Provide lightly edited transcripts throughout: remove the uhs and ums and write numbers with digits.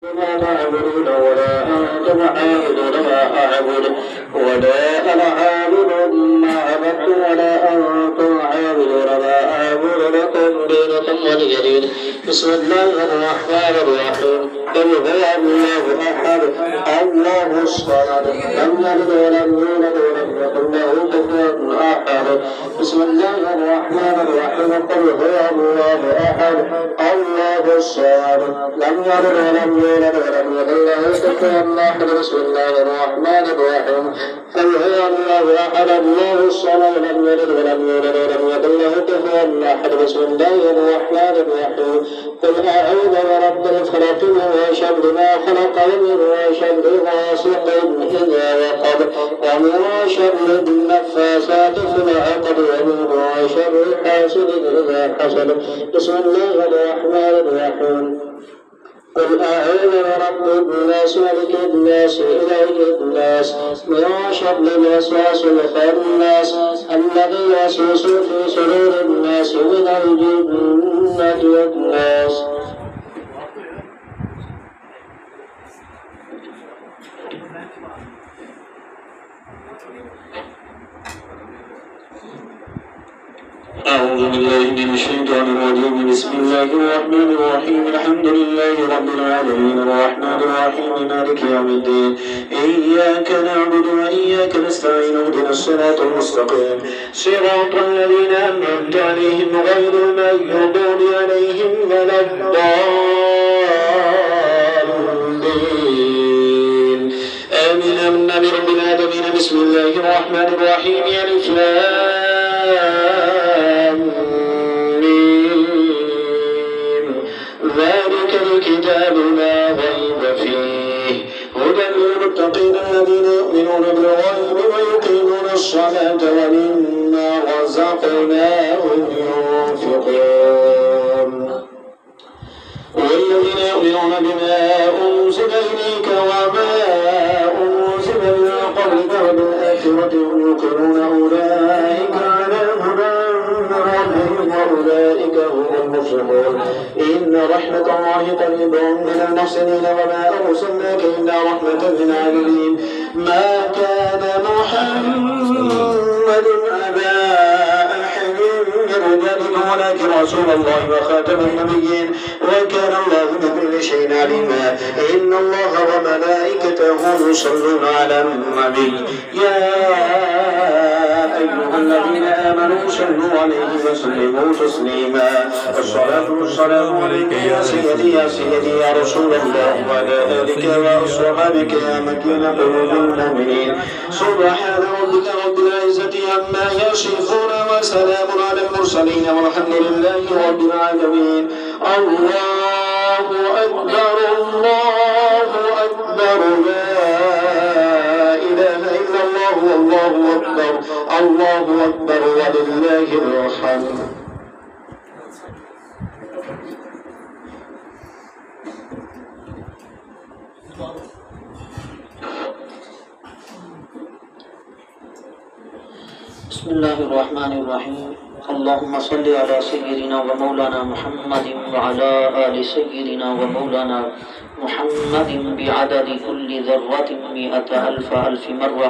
ما تعبدون ولا أنتم عابدون ما أعبد ولا أنا عابد ما عبدتم ولا أنتم عابدون ما أعبد لكم دينكم ولي دين. بسم الله الرحمن الرحيم. قل هو الله أحد الله الصمد لم يلد ولم يولد ولم يكن له كفوا أحد. بسم الله الرحمن الرحيم. قل هو الله أحد الله الصمد لم يلد ولم يولد ولم يكن له كفوا أحد. بسم الله الرحمن الرحيم. قل هو الله أحد الله الصمد لم يلد ولم يولد ولم يكن له كفوا أحد. بسم الله الرحمن الرحيم. قل أعوذ برب الفلق من شر ما خلق ومن شر غاسق إذا وقب ومن شر النفاثات في العقد ومن شر حاسد إذا حسد. بسم الله الرحمن الرحيم. قل أعوذ برب الناس ملك الناس إله الناس من شر الوسواس الخناس الذي يوسوس في صدور الناس من الجنة والناس. أعوذ بالله من الشيطان الرجيم. بسم الله الرحمن الرحيم. الحمد لله رب العالمين الرحمن الرحيم مالك يوم الدين. إياك نعبد وإياك نستعين اهدنا الصراط المستقيم صراط الذين أنعمت عليهم غير المغضوب عليهم ولا الضالين. آمين برب العالمين. بسم الله الرحمن الرحيم. ألف ذلك الكتاب لا ريب فيه هدى للمتقين الذين يؤمنون بالغيب ويقيمون الصلاة ومما رزقناهم ينفقون. والذين يؤمنون بما أنزل إليك وما أنزل من قبلك وبالآخرة هم يوقنون أولئك على هدى من ربهم وأولئك هم المفلحون. إن رحمة الله قريب من المحسنين وما أرسلناك إلا رحمة للعالمين. ما كان محمد أبا أحد من رجالكم ولكن رسول الله وخاتم النبيين وكان الله بكل شيء عليما. إن الله وملائكته يصلون على النبي يا أيها الذين آمنوا صلوا عليه وسلموا تسليما. الصلاة والسلام عليك يا سيدي يا سيدي يا رسول الله وعلى آلك وأصحابك يا مكين قلوب المؤمنين. سبحان ربك رب العزة عما يصفون وسلام على المرسلين والحمد لله رب العالمين. الله أكبر الله أكبر لا إله إلا الله والله أكبر الله أكبر ولله الحمد. بسم الله الرحمن الرحيم. اللهم صل على سيدنا ومولانا محمد وعلى آل سيدنا ومولانا محمد بعدد كل ذرة 100,000 مرة.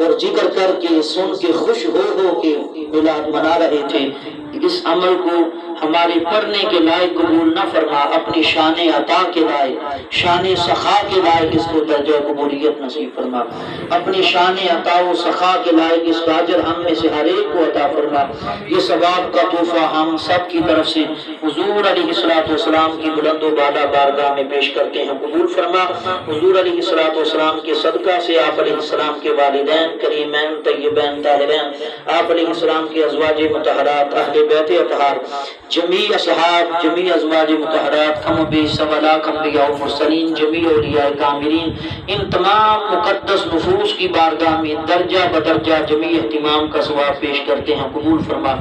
اور ذکر کر کے سن کے خوش ہو کے میلاد منا رہے تھے۔ اس عمل کو ہمارے پڑھنے کے لائق قبول نہ فرما، اپنی شان عطا کے لائق، شان سخا کے لائق اس کو درجہ قبولیت نصیب فرما، اپنی شان عطا و سخا کے لائق اس کا اجر ہم میں سے ہر ایک کو عطا فرما۔ یہ ثواب کا تحفہ ہم سب کی طرف سے حضور علیہ السلام کی بلند و بالا بارگاہ میں پیش کرتے ہیں، قبول فرما۔ حضور علیہ السلام کے صدقہ سے آپ علیہ السلام کے والدین کریمین طیبین طاہرین، آپ علیہ السلام کے ازواج مطہرات، اہل بیت اطہار، جمیع اصحاب، جمیع ازواج مطہرات، کم و بیش سوا لاکھ انبیاء و مرسلین، جمیع اولیاء کاملین، ان تمام مقدس نفوس کی بارگاہ میں درجہ بدرجہ جمیع اہتمام کا ثواب پیش کرتے ہیں، قبول فرما۔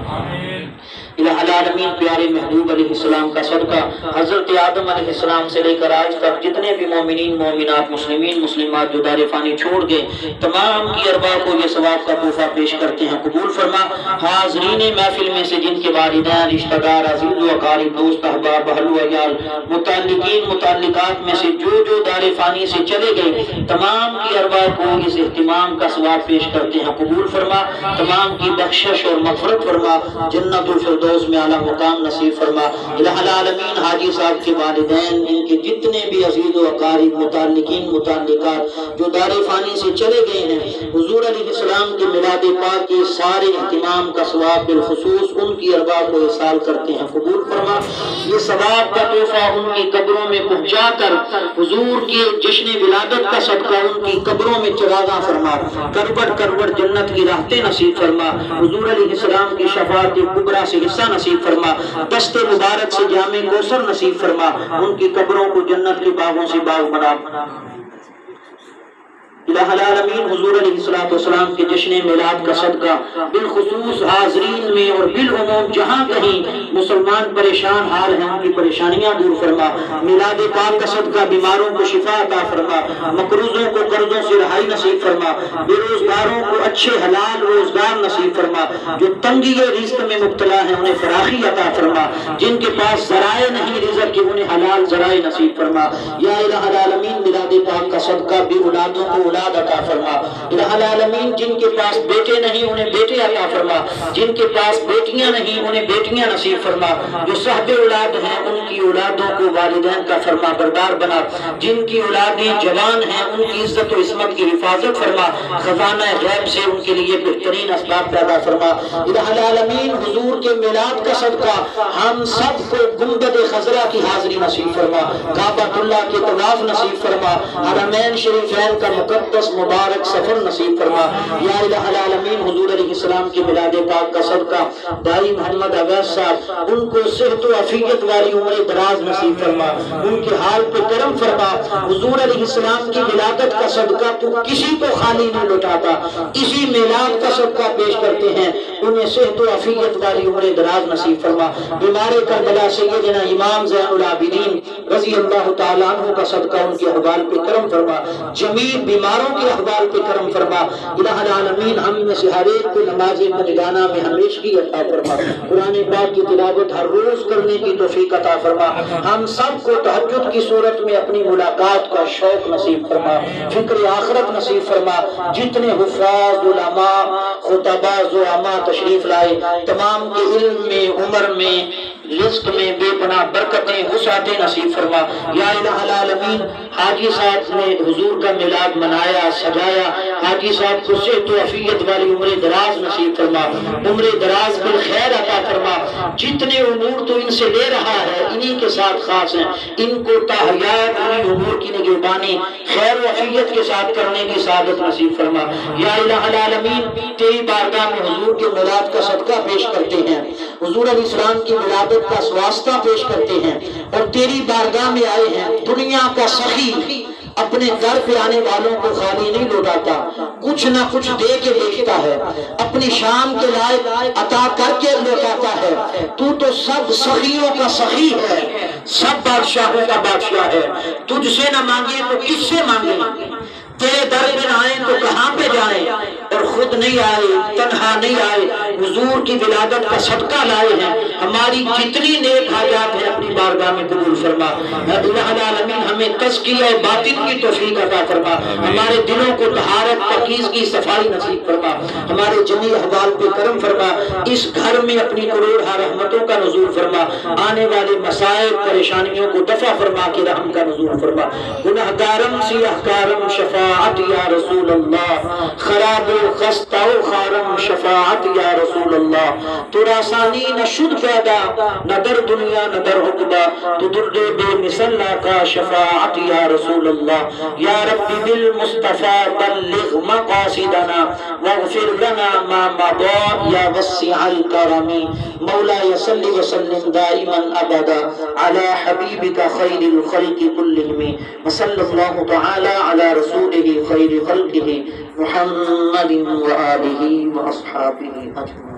الہ العالمین پیارے محبوب علیہ السلام کا صدقہ حضرت آدم علیہ السلام سے لے کر آج تک جتنے بھی مومنین مومنات مسلمین مسلمات جو دار فانی چھوڑ گئے، تمام کی ارباح کو یہ ثواب کا تحفہ پیش کرتے ہیں، قبول فرما۔ حاضرین محفل میں سے جن کے والدین رشتہ دار عزیز و اقارب دوست احباب اہل و عیال متعلقین متعلقات میں سے جو دار فانی سے چلے گئے، تمام کی ارباح کو اس اہتمام کا ثواب پیش کرتے ہیں، قبول فرما۔ تمام کی بخشش اور مغفرت فرما، جنت الفردوس میں اعلیٰ مقام نصیب فرما۔ الہ العالمین حاجی صاحب کے والدین، ان کے جتنے بھی عزیز و اقارب متعلقین متعلقات جو دار فانی سے چلے گئے ہیں، حضور علیہ السلام کے میلاد پاک کے سارے اہتمام کا ثواب بالخصوص ان کی ارباح کو احصال کرتے ہیں، قبول فرما۔ یہ ثواب کا تحفہ ان کی قبروں میں پہنچا کر حضور کے جشن ولادت کا صدقہ ان کی قبروں میں چراغاں فرما، کروڑ کروڑ جنت کی راحتیں نصیب فرما، حضور علیہ السلام کی شفاعت کبریٰ سے حصہ نصیب فرما، دست مبارک سے جامع کوثر نصیب فرما، ان کی قبروں کو جنت کے باغوں سے باغ بنا۔ الہ العالمین حضور علیہ السلام کے جشن میلاد کا صدقہ بالخصوص حاضرین میں اور بالعموم جہاں کہیں مسلمان پریشان حال ہیں، ان کی پریشانیاں دور فرما۔ میلاد پاک کا صدقہ بیماروں کو شفا عطا فرما، مقروضوں کو قرضوں سے رہائی نصیب فرما، بے روزگاروں کو اچھے حلال روزگار نصیب فرما، جو تنگی رزق میں مبتلا ہیں انہیں فراخی عطا فرما، جن کے پاس ذرائع نہیں رزق کے انہیں حلال ذرائع نصیب فرما۔ یا الہ العالمین میلاد پاک کا صدقہ بے اولادوں کو اولاد عطا فرما۔ الہ العالمین جن کے پاس بیٹے نہیں انہیں بیٹے عطا فرما، جن کے پاس بیٹیاں نہیں انہیں بیٹیاں نصیب فرما، جو صاحب اولاد ہیں ان کی اولادوں کو والدین کا فرما بردار بنا، جن کی اولادیں جوان ہیں ان کی عزت و عصمت کی حفاظت فرما، خزانہ غیب سے ان کے لیے بہترین اسباب پیدا فرما۔ الہ العالمین حضور کے میلاد کا صدقہ ہم سب کو گنبد خضرا کی حاضری نصیب فرما، کعبۃ اللہ کے طواف نصیب فرما، حرمین شریفین کا مقدس مبارک سفر نصیب فرما۔ یا الہ العالمین حضور علیہ السلام کے میلاد پاک کا صدقہ دائی محمد اویس صاحب ان کو صحت و عافیت والی عمر دراز نصیب فرما، ان کے حال پہ کرم فرما۔ حضور علیہ السلام کی ولادت کا صدقہ تو کسی کو خالی نہیں لوٹاتا، اسی میلاد کا صدقہ پیش کرتے ہیں، انہیں صحت و عافیت والی عمر دراز نصیب فرما۔ بیمار کربلا سیدنا امام زین العابدین رضی اللہ تعالیٰ عنہ کا صدقہ ان کے احوال پہ کرم فرما، جمیع بیماروں کے احوال پہ کرم فرما۔ الہ العالمین ہم میں سے ہر ایک کو نماز پنجگانہ میں ہمیشگی عطا فرما، قرآن پاک کی تلاوت ہر روز کرنے کی توفیق عطا فرما، ہم سب کو تہجد کی صورت میں اپنی ملاقات کا شوق نصیب فرما، فکر آخرت نصیب فرما۔ جتنے حفاظ علماء خطبہ زعماء تشریف لائے تمام کے علم میں عمر میں رزق میں بے پناہ برکتیں وسعتیں نصیب فرما۔ یا الہ العالمین حاجی صاحب نے حضور کا میلاد منایا سجایا، حاجی صاحب کو صحت و عافیت والی عمر دراز نصیب فرما، عمر دراز بالخیر عطا فرما۔ جتنے امور تو ان سے لے رہا ہے انہی کے ساتھ خاص ہیں، ان کو تاحیات انہی امور کی نگہبانی خیر و عافیت کے ساتھ کرنے کی سعادت نصیب فرما۔ یا الہ العالمین تیری بارگاہ میں حضور کے میلاد کا صدقہ پیش کرتے ہیں، حضور علیہ السلام کی ولادت کا واسطہ پیش کرتے ہیں اور تیری بارگاہ میں آئے ہیں۔ دنیا کا سخی اپنے در پہ آنے والوں کو خالی نہیں لوٹاتا، کچھ نہ کچھ دے کے بیچتا ہے، اپنی شام کے لائق عطا کر کے لوٹاتا ہے۔ تو سب سخیوں کا سخی ہے، سب بادشاہوں کا بادشاہ ہے، تجھ سے نہ مانگے تو کس سے مانگے، تیرے در پہ نہ آئیں تو کہاں پہ جائیں، اور خود نہیں آئے تنہا نہیں آئے، حضور کی ولادت کا صدقہ لائے ہیں، ہماری جتنی نیک حاجات ہیں اپنی بارگاہ میں قبول فرما۔ الہ العالمین ہمیں تزکیہ باطن کی توفیق عطا فرما، ہمارے دلوں کو طہارت پاکیزگی صفائی نصیب فرما، ہمارے جمیع احوال پہ کرم فرما، اس گھر میں اپنی کروڑ رحمتوں کا نزول فرما، آنے والے مسائل پریشانیوں کو دفع فرما کے رحم کا نزول فرما۔ گناہگارم سیاہکارم شفاعت یا رسول اللہ، خراب و خستہ و خارم شفاعت یا رسول اللہ، تو راسانی نہ شد پیدا نہ در دنیا نہ در عقبہ، تو درد بے مثلا کا شفاعت یا رسول اللہ۔ یا رب بالمصطفیٰ بلغ مقاصدنا واغفر لنا ما مضى یا وسع الکرم۔ مولاي صل وسلم دائما ابدا على حبيبك خير الخلق كلهم، وصلى الله تعالى على رسوله خير خلقه محمد وآله وأصحابه أجمعين۔